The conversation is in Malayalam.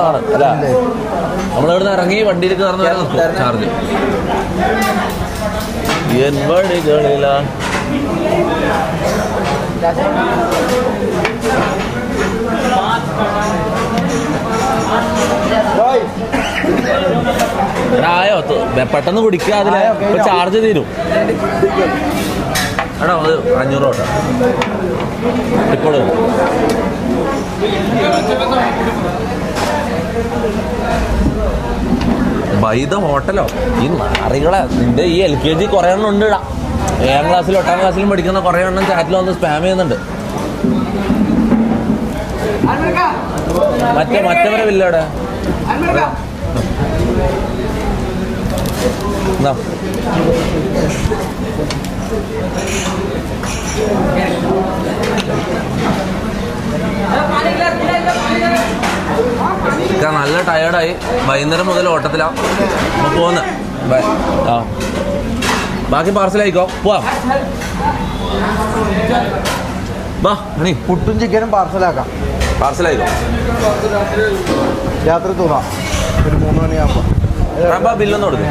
അല്ല നമ്മളിവിടുന്ന് ഇറങ്ങി വണ്ടിയിലേക്ക് നടന്നു വരാൻ നിർത്തും ചാർജ്. വഴികളില ആയോ പെട്ടെന്ന് കുടിക്കുക. അതില് ഇപ്പൊ ചാർജ് തീരും. എടാ അത് 500 കേട്ടോ ഇപ്പോഴും. ബൈദ ഹോട്ടലോ ഈ നാറികളെ നിന്റെ ഈ LKG കുറേ എണ്ണം ഉണ്ട് ഇടാ. 7ാം ക്ലാസ്സിലും 8ാം ക്ലാസ്സിലും പഠിക്കുന്ന കുറേ എണ്ണം ചാറ്റിൽ വന്ന് സ്പാം ചെയ്യുന്നുണ്ട്. മറ്റവരെ വില്ല ഇവിടെ നല്ല ടയേർഡായി. വൈകുന്നേരം മുതൽ ഓട്ടത്തിലാ പോന്ന്. ആ ബാക്കി പാർസലായിക്കോ പോവാം. വാ മണി പുട്ടും ചിക്കനും പാർസലാക്കാം. പാർസലായിക്കോ രാത്രി തൂറാം ഒരു 3 മണിയാകുമ്പോൾ ബില്ലൊന്നും കൊടുക്കും.